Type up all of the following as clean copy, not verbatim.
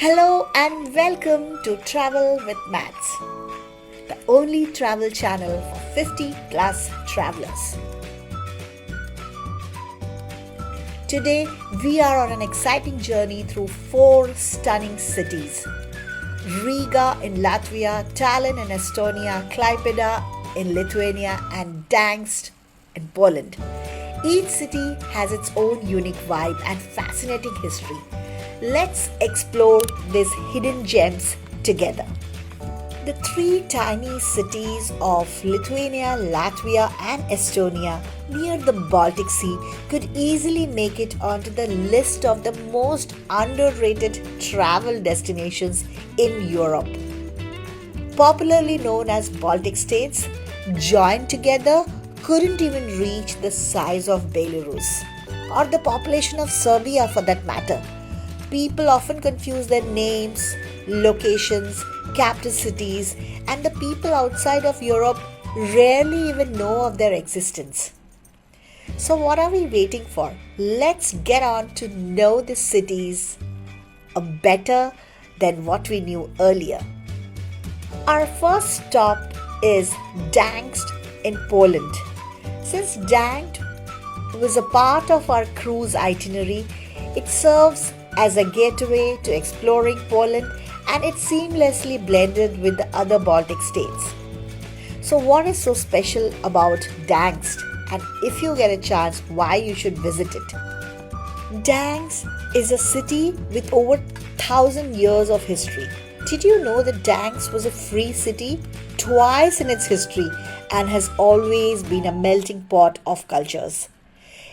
Hello and welcome to Travel with Maths, the only travel channel for 50 plus travelers. Today we are on an exciting journey through four stunning cities: Riga in Latvia, Tallinn in Estonia, Klaipeda in Lithuania, and Gdansk in Poland. Each city has its own unique vibe and fascinating history. Let's explore these hidden gems together. The three tiny cities of Lithuania, Latvia, and Estonia near the Baltic Sea could easily make it onto the list of the most underrated travel destinations in Europe. Popularly known as Baltic states, joined together couldn't even reach the size of Belarus or the population of Serbia for that matter. People often confuse their names, locations, capital cities, and the people outside of Europe rarely even know of their existence. So, what are we waiting for? Let's get on to know the cities better than what we knew earlier. Our first stop is Gdansk in Poland. Since Gdansk was a part of our cruise itinerary, it serves as a gateway to exploring Poland, and it's seamlessly blended with the other Baltic states. So, what is so special about Gdansk? And if you get a chance, why you should visit it? Gdansk is a city with over 1,000 years of history. Did you know that Gdansk was a free city twice in its history and has always been a melting pot of cultures?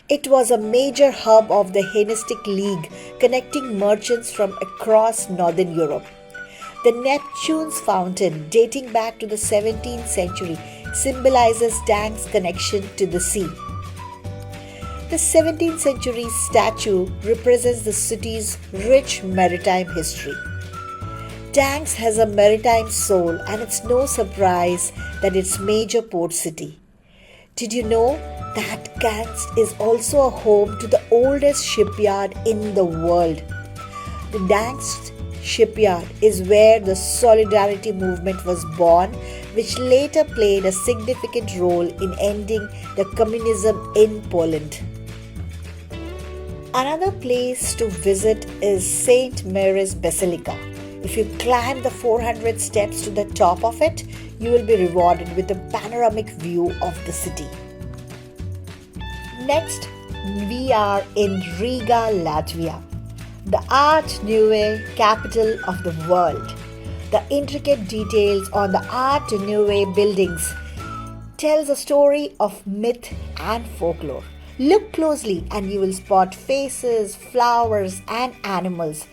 It was a major hub of the Hellenistic League, connecting merchants from across northern Europe. The Neptune's fountain, dating back to the 17th century, symbolizes Gdansk's connection to the sea. The 17th century statue represents the city's rich maritime history. Gdansk has a maritime soul, and it's no surprise that it's a major port city. Did you know that Gdansk is also a home to the oldest shipyard in the world? The Gdansk shipyard is where the Solidarity movement was born, which later played a significant role in ending the communism in Poland. Another place to visit is St. Mary's Basilica. If you climb the 400 steps to the top of it, you will be rewarded with a panoramic view of the city. Next, we are in Riga, Latvia, the Art Nouveau capital of the world. The intricate details on the Art Nouveau buildings tells a story of myth and folklore. Look closely and you will spot faces, flowers, and animals.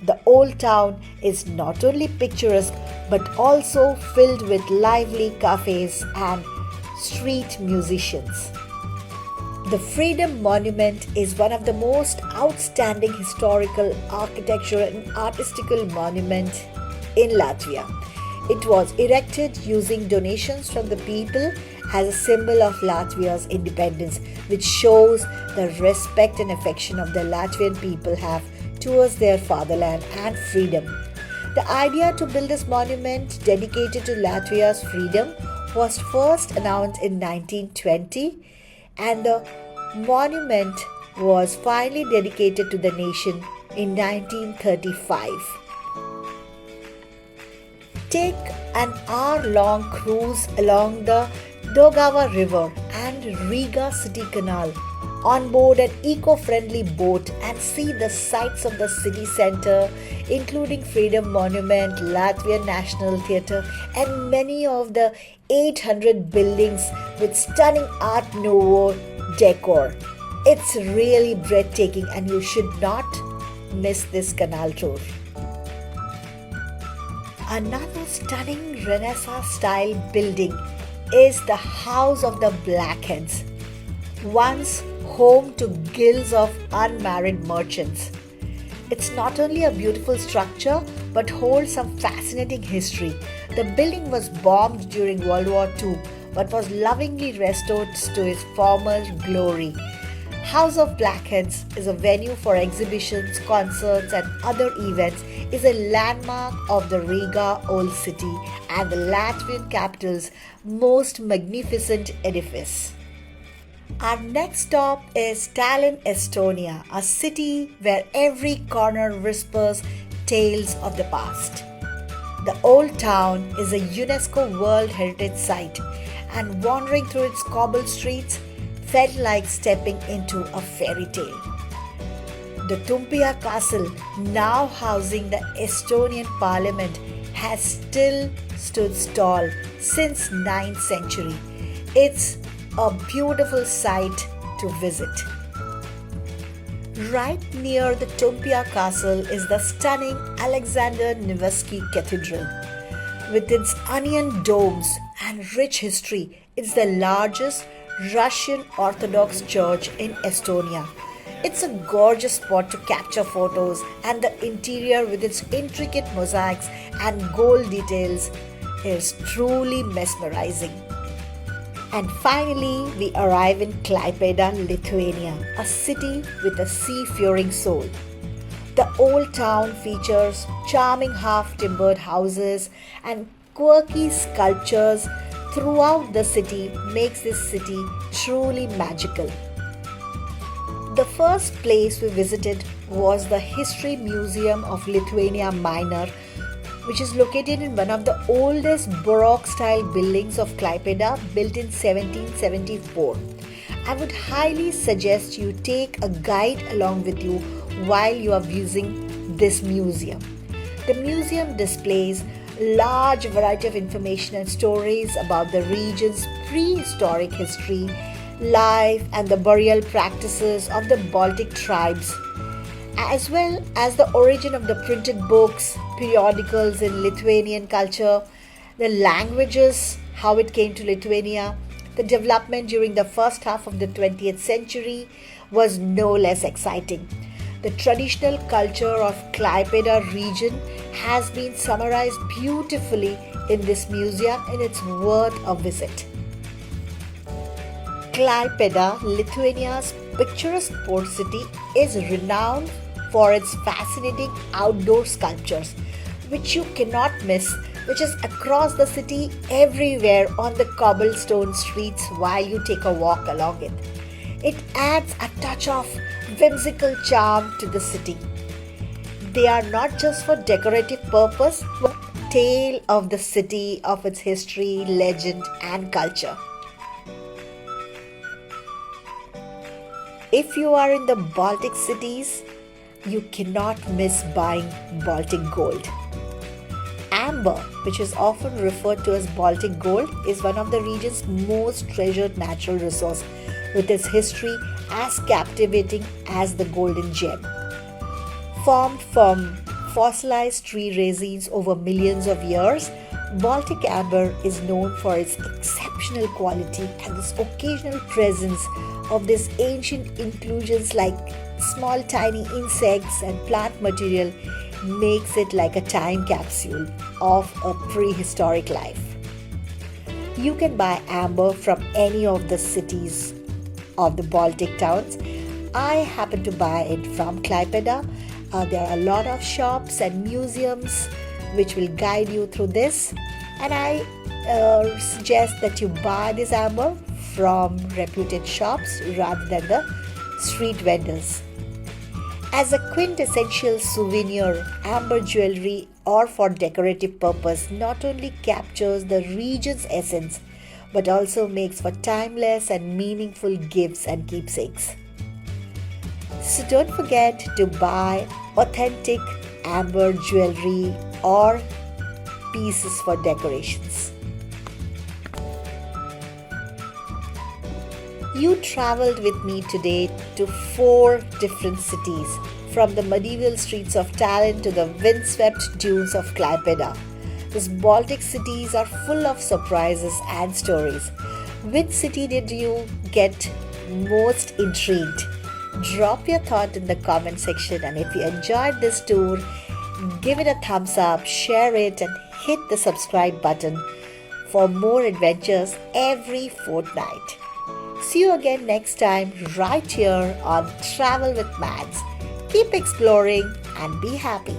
The old town is not only picturesque but also filled with lively cafes and street musicians. The Freedom Monument is one of the most outstanding historical, architectural, and artistical monuments in Latvia. It was erected using donations from the people as a symbol of Latvia's independence, which shows the respect and affection of the Latvian people have towards their fatherland and freedom. The idea to build this monument dedicated to Latvia's freedom was first announced in 1920, and the monument was finally dedicated to the nation in 1935. Take an hour-long cruise along the Daugava River and Riga City Canal on board an eco-friendly boat and see the sights of the city center, including Freedom Monument, Latvian National Theatre, and many of the 800 buildings with stunning Art Nouveau decor. It's really breathtaking, and you should not miss this canal tour. Another stunning Renaissance-style building is the House of the Blackheads, once home to guilds of unmarried merchants. It's not only a beautiful structure but holds some fascinating history. The building was bombed during World War II but was lovingly restored to its former glory. House of Blackheads is a venue for exhibitions, concerts, and other events, is a landmark of the Riga Old City and the Latvian capital's most magnificent edifice. Our next stop is Tallinn, Estonia, a city where every corner whispers tales of the past. The old town is a UNESCO World Heritage Site, and wandering through its cobbled streets felt like stepping into a fairy tale. The Tumpia Castle, now housing the Estonian Parliament, has still stood tall since 9th century. It's a beautiful sight to visit. Right near the Tumpia Castle is the stunning Alexander Nevsky Cathedral. With its onion domes and rich history, it's the largest Russian Orthodox church in Estonia. It's a gorgeous spot to capture photos, and the interior with its intricate mosaics and gold details is truly mesmerizing. And finally, we arrive in Klaipeda, Lithuania, a city with a seafaring soul. The old town features charming half-timbered houses and quirky sculptures throughout the city, makes this city truly magical. The first place we visited was the History Museum of Lithuania Minor, which is located in one of the oldest Baroque-style buildings of Klaipeda, built in 1774. I would highly suggest you take a guide along with you while you are visiting this museum. The museum displays a large variety of information and stories about the region's prehistoric history, life, and the burial practices of the Baltic tribes, as well as the origin of the printed books, periodicals in Lithuanian culture, the languages, how it came to Lithuania. The development during the first half of the 20th century was no less exciting. The traditional culture of Klaipeda region has been summarized beautifully in this museum, and it's worth a visit. Klaipeda, Lithuania's picturesque port city, is renowned for its fascinating outdoor sculptures, which you cannot miss, which is across the city everywhere on the cobblestone streets while you take a walk along it. It adds a touch of whimsical charm to the city. They are not just for decorative purpose, but a tale of the city, of its history, legend, and culture. If you are in the Baltic cities, you cannot miss buying Baltic gold. Amber, which is often referred to as Baltic gold, is one of the region's most treasured natural resources, with its history as captivating as the golden gem. Formed from fossilized tree resins over millions of years, Baltic amber is known for its exceptional quality and this occasional presence of these ancient inclusions like small tiny insects and plant material makes it like a time capsule of a prehistoric life. You can buy amber from any of the cities of the Baltic towns. I happen to buy it from Klaipeda. There are a lot of shops and museums which will guide you through this, and I suggest that you buy this amber from reputed shops rather than the street vendors. As a quintessential souvenir, amber jewelry or for decorative purpose not only captures the region's essence but also makes for timeless and meaningful gifts and keepsakes. So don't forget to buy authentic amber jewelry or pieces for decorations. You traveled with me today to 4 different cities, from the medieval streets of Tallinn to the windswept dunes of Klaipeda. These Baltic cities are full of surprises and stories. Which city did you get most intrigued? Drop your thought in the comment section, and if you enjoyed this tour, give it a thumbs up, share it, and hit the subscribe button for more adventures every fortnight. See you again next time right here on Travel with Mads. Keep exploring and be happy.